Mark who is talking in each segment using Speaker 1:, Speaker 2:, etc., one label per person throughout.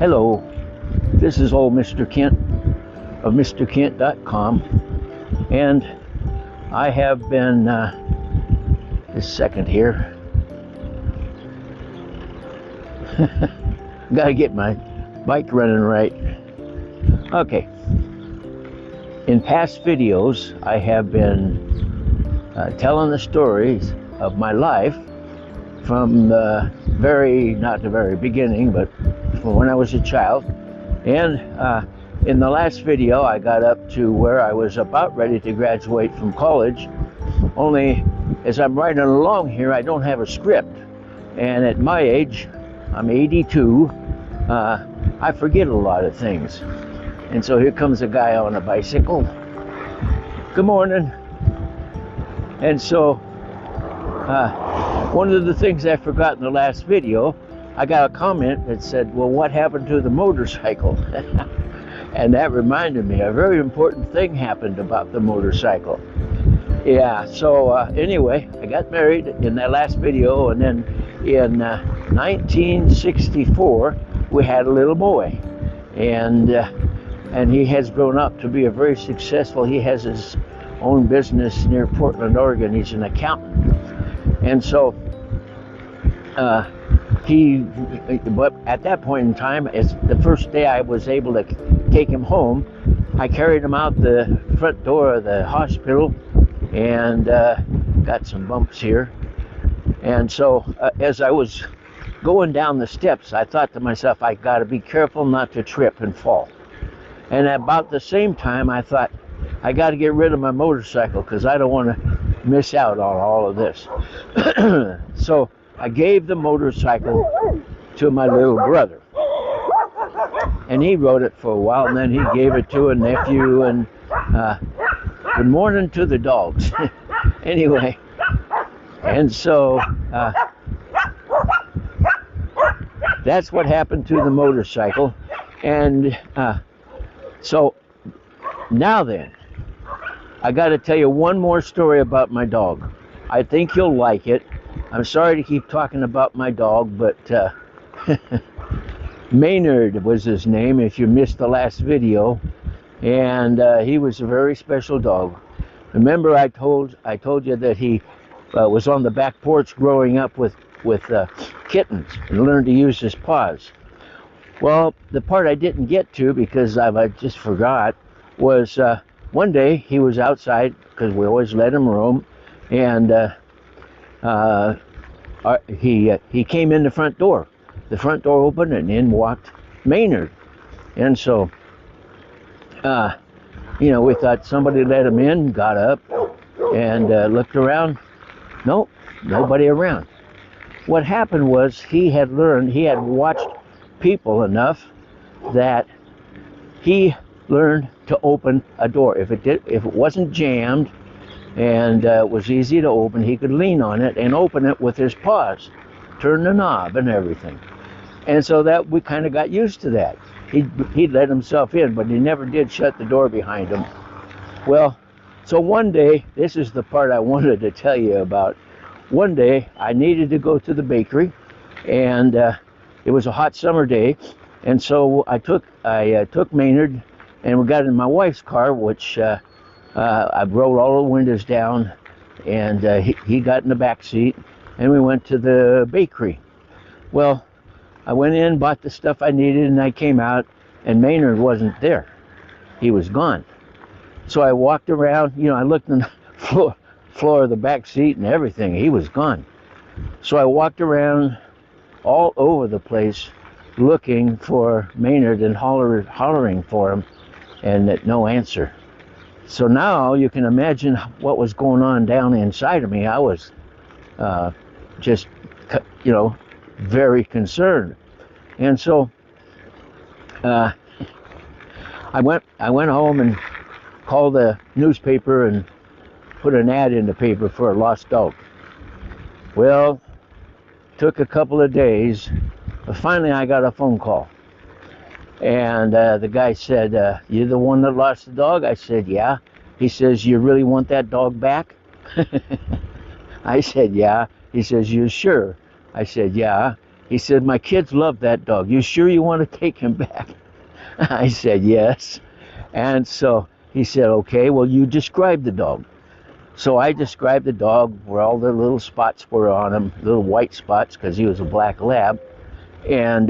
Speaker 1: Hello, this is old Mr. Kent of MrKent.com, and I have been, this second here, gotta get my bike running right. Okay, in past videos I have been telling the stories of my life from the not the very beginning, but from when I was a child. And in the last video I got up to where I was about ready to graduate from college, only as I'm riding along here I don't have a script, and at my age, I'm 82, I forget a lot of things. And so here comes a guy on a bicycle. Good morning. And so one of the things I forgot in the last video, I got a comment that said, well, what happened to the motorcycle? And that reminded me, a very important thing happened about the motorcycle. Yeah, so anyway, I got married in that last video, and then in 1964, we had a little boy. And he has grown up to be a very successful, he has his own business near Portland, Oregon. He's an accountant. And so but at that point in time, it's the first day I was able to take him home. I carried him out the front door of the hospital and got some bumps here. And so as I was going down the steps, I thought to myself, I got to be careful not to trip and fall. And at about the same time, I thought, I got to get rid of my motorcycle because I don't want to miss out on all of this. So I gave the motorcycle to my little brother, and he rode it for a while, and then he gave it to a nephew, and good morning to the dogs. Anyway, and so that's what happened to the motorcycle. And so now then, I got to tell you one more story about my dog. I think you'll like it. I'm sorry to keep talking about my dog, but Maynard was his name, if you missed the last video. And he was a very special dog. Remember I told you that he was on the back porch growing up with kittens and learned to use his paws. Well, the part I didn't get to, because I just forgot, was one day he was outside, because we always let him roam, and he came in the front door. The front door opened, and in walked Maynard. And so, we thought somebody let him in, got up, and looked around. Nope, nobody around. What happened was he had watched people enough that he learned to open a door. If it wasn't jammed and it was easy to open, he could lean on it and open it with his paws, turn the knob and everything. And so that we kind of got used to that. He'd let himself in, but he never did shut the door behind him. Well, so one day, this is the part I wanted to tell you about. One day I needed to go to the bakery, and it was a hot summer day, and so I took Maynard, and we got in my wife's car, which I rolled all the windows down, and he got in the back seat, and we went to the bakery. Well, I went in, bought the stuff I needed, and I came out, and Maynard wasn't there. He was gone. So I walked around, I looked in the floor of the back seat and everything. He was gone. So I walked around all over the place looking for Maynard and hollering for him, and no answer. So now you can imagine what was going on down inside of me. I was just, very concerned. And so I went home and called the newspaper and put an ad in the paper for a lost dog. Well, took a couple of days, but finally I got a phone call. And the guy said, "You the one that lost the dog?" I said, "Yeah." He says, "You really want that dog back?" I said, "Yeah." He says, "You sure?" I said, "Yeah." He said, my kids love that dog. You sure you want to take him back? I said, yes. And so he said, okay, well, you describe the dog. So I described the dog where all the little spots were on him, little white spots, because he was a black lab. And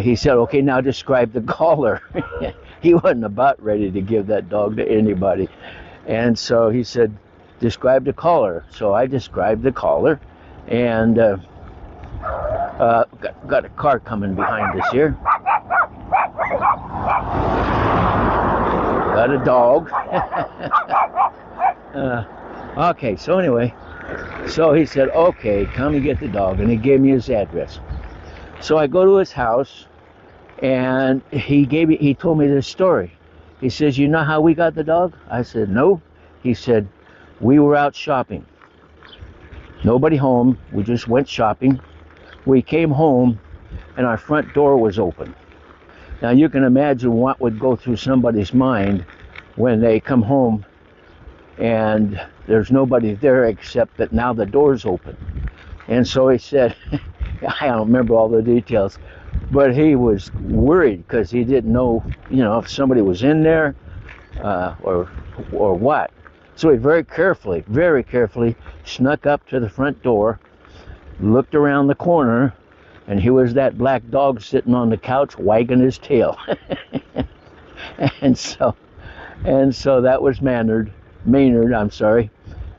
Speaker 1: he said, okay, now describe the collar. He wasn't about ready to give that dog to anybody. And so he said, describe the collar. So I described the collar, and got a car coming behind us here. Got a dog. Okay, so anyway, so he said, okay, come and get the dog, and he gave me his address. So I go to his house, and he told me this story. He says, you know how we got the dog? I said, no. He said, we were out shopping. Nobody home. We just went shopping. We came home, and our front door was open. Now you can imagine what would go through somebody's mind when they come home and there's nobody there except that now the door's open. And so he said, I don't remember all the details, but he was worried because he didn't know, if somebody was in there or what. So he very carefully snuck up to the front door, looked around the corner, and here was that black dog sitting on the couch wagging his tail. and so that was Maynard, I'm sorry.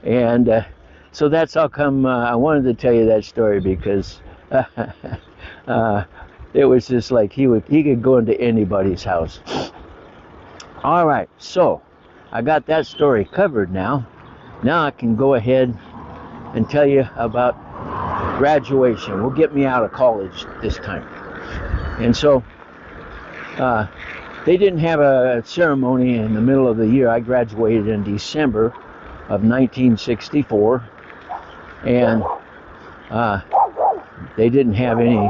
Speaker 1: And so that's how come I wanted to tell you that story, because it was just like he could go into anybody's house. All right, so I got that story covered now. Now I can go ahead and tell you about graduation. Will get me out of college this time. And so they didn't have a ceremony in the middle of the year. I graduated in December of 1964, and they didn't have any,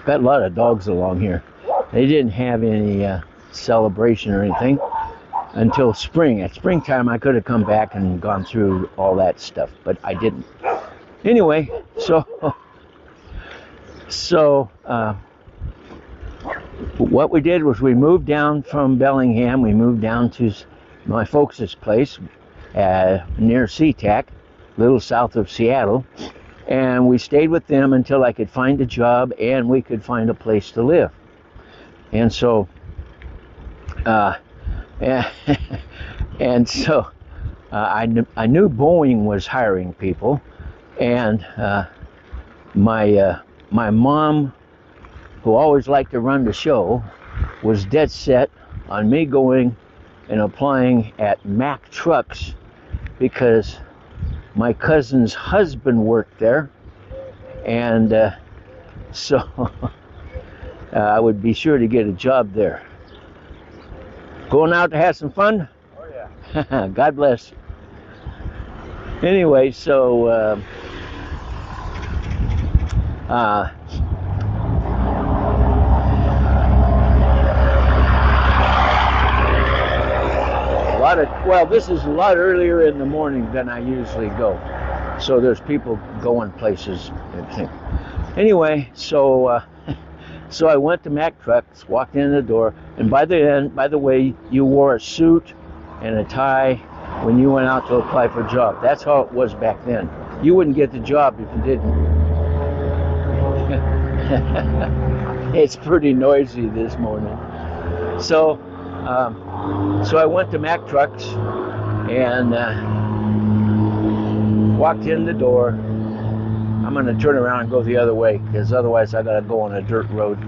Speaker 1: got a lot of dogs along here. They didn't have any celebration or anything until spring. At springtime I could have come back and gone through all that stuff, but I didn't. Anyway, so what we did was we moved down from Bellingham. We moved down to my folks' place near SeaTac, a little south of Seattle, and we stayed with them until I could find a job and we could find a place to live. And so and so I knew Boeing was hiring people, and my mom, who always liked to run the show, was dead set on me going and applying at Mack Trucks, because my cousin's husband worked there, and so I would be sure to get a job there. Going out to have some fun? Oh yeah. God bless. Anyway, so this is a lot earlier in the morning than I usually go. So there's people going places, I think. Anyway, so I went to Mack Trucks, walked in the door, and by the way, you wore a suit and a tie when you went out to apply for a job. That's how it was back then. You wouldn't get the job if you didn't. It's pretty noisy this morning. So I went to Mack Trucks and walked in the door. I'm going to turn around and go the other way, because otherwise I got to go on a dirt road.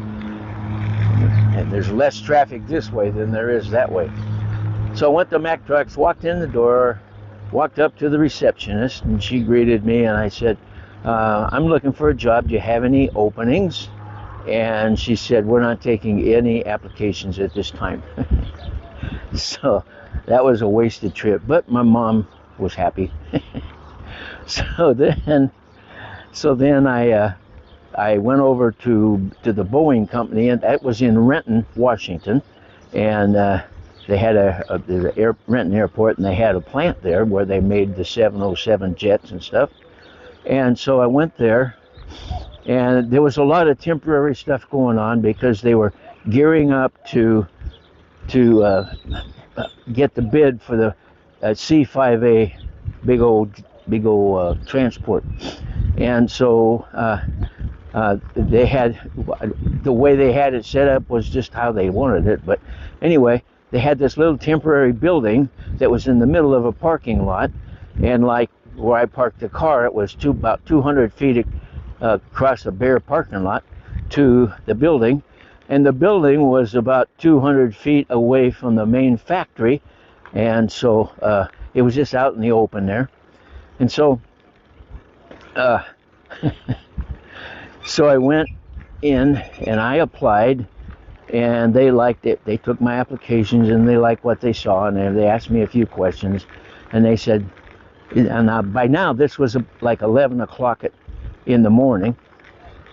Speaker 1: And there's less traffic this way than there is that way. So I went to Mack Trucks, walked in the door, walked up to the receptionist, and she greeted me, and I said, I'm looking for a job. Do you have any openings? And she said, we're not taking any applications at this time. So that was a wasted trip, but my mom was happy. So then I went over to the Boeing company, and that was in Renton, Washington, and they had Renton Airport, and they had a plant there where they made the 707 jets and stuff. And so I went there, And there was a lot of temporary stuff going on because they were gearing up to get the bid for the C5A big old transport. And so they had, the way they had it set up was just how they wanted it. But anyway, they had this little temporary building that was in the middle of a parking lot, and like where I parked the car, it was about 200 feet across a bare parking lot to the building, and the building was about 200 feet away from the main factory, and so it was just out in the open there. And so so I went in and I applied, and they liked it. They took my applications and they liked what they saw, and they asked me a few questions, and they said, and by now this was like 11 o'clock in the morning,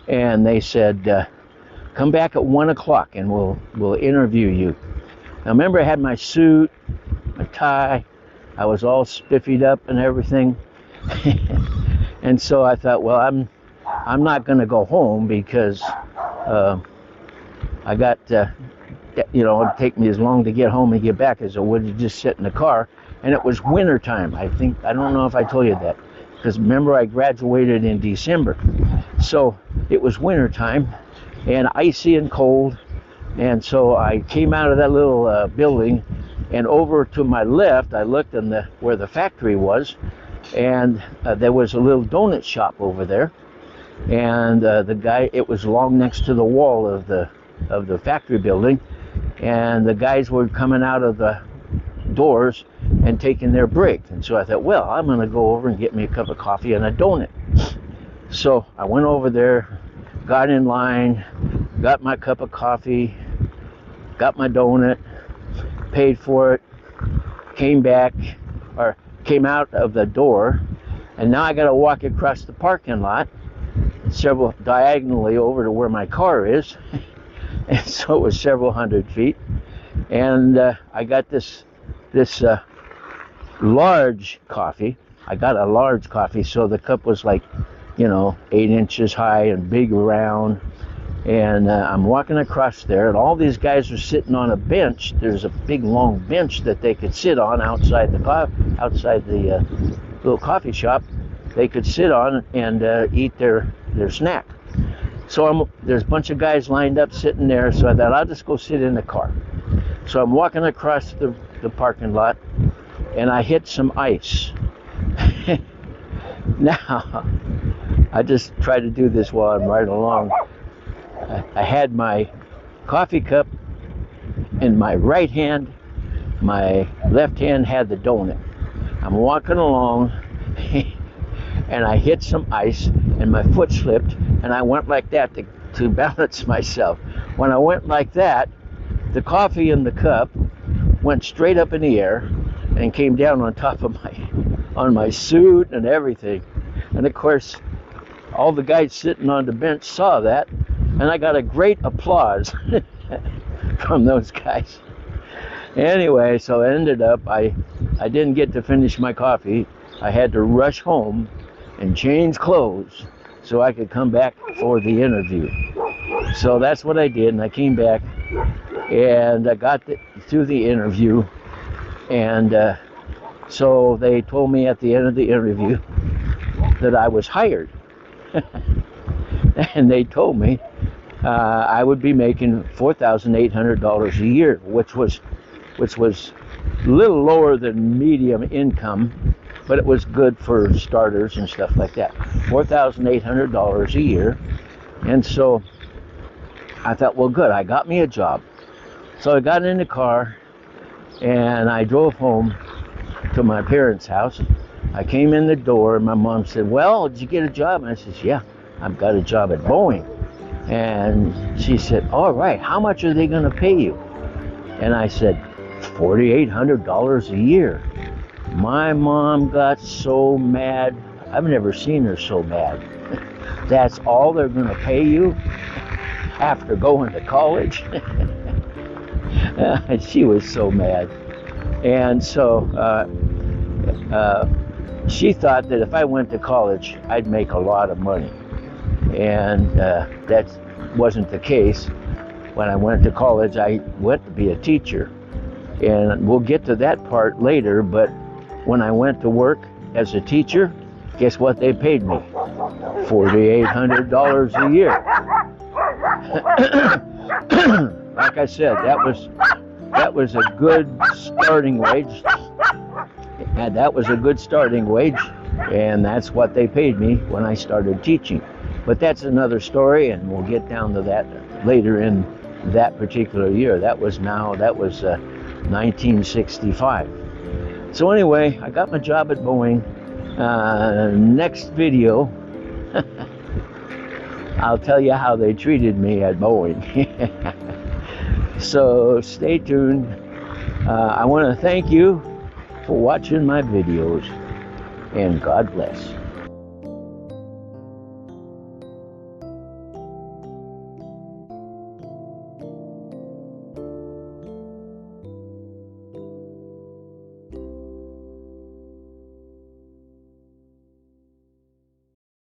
Speaker 1: and they said, come back at 1 o'clock and we'll interview you. Now remember, I had my suit, my tie, I was all spiffied up and everything. And so I thought, well, I'm not going to go home because I got, it'd take me as long to get home and get back as it would to just sit in the car. And it was winter time. I don't know if I told you that, because remember, I graduated in December. So it was winter time and icy and cold. And so I came out of that little building, and over to my left, I looked in where the factory was, and there was a little donut shop over there. And the guy, it was along next to the wall of the factory building, and the guys were coming out of the doors and taking their break. And so I thought, well, I'm going to go over and get me a cup of coffee and a donut. So I went over there, got in line, got my cup of coffee, got my donut, paid for it, came out of the door, and now I got to walk across the parking lot several diagonally over to where my car is. And so it was several hundred feet, and I got this large coffee. I got a large coffee, so the cup was like, 8 inches high and big around. And I'm walking across there, and all these guys are sitting on a bench. There's a big long bench that they could sit on outside the little coffee shop. They could sit on and eat their snack. So there's a bunch of guys lined up sitting there, so I thought I'll just go sit in the car. So I'm walking across the parking lot, and I hit some ice. Now, I just try to do this while I'm riding along. I had my coffee cup in my right hand, my left hand had the donut. I'm walking along, and I hit some ice, and my foot slipped, and I went like that to balance myself. When I went like that, the coffee in the cup went straight up in the air and came down on top of my suit and everything. And of course, all the guys sitting on the bench saw that, and I got a great applause from those guys. Anyway, so it ended up, I didn't get to finish my coffee. I had to rush home and change clothes so I could come back for the interview. So that's what I did, and I came back, and I got through the interview, and so they told me at the end of the interview that I was hired. And they told me I would be making $4,800 a year, which was a little lower than medium income, but it was good for starters and stuff like that. $4,800 a year. And so I thought, well, good, I got me a job. So I got in the car and I drove home to my parents' house. I came in the door and my mom said, well, did you get a job? And I said, yeah, I've got a job at Boeing. And she said, all right, how much are they going to pay you? And I said, $4,800 a year. My mom got so mad. I've never seen her so mad. That's all they're going to pay you after going to college? She was so mad. And so she thought that if I went to college, I'd make a lot of money. and that wasn't the case. When I went to college, I went to be a teacher, and we'll get to that part later. But when I went to work as a teacher, guess what they paid me? $4,800 a year. Like I said, that was a good starting wage. And that was a good starting wage, and that's what they paid me when I started teaching. But that's another story, and we'll get down to that later in that particular year. That was 1965. So anyway, I got my job at Boeing. Next video, I'll tell you how they treated me at Boeing. So stay tuned. I want to thank you for watching my videos, and God bless.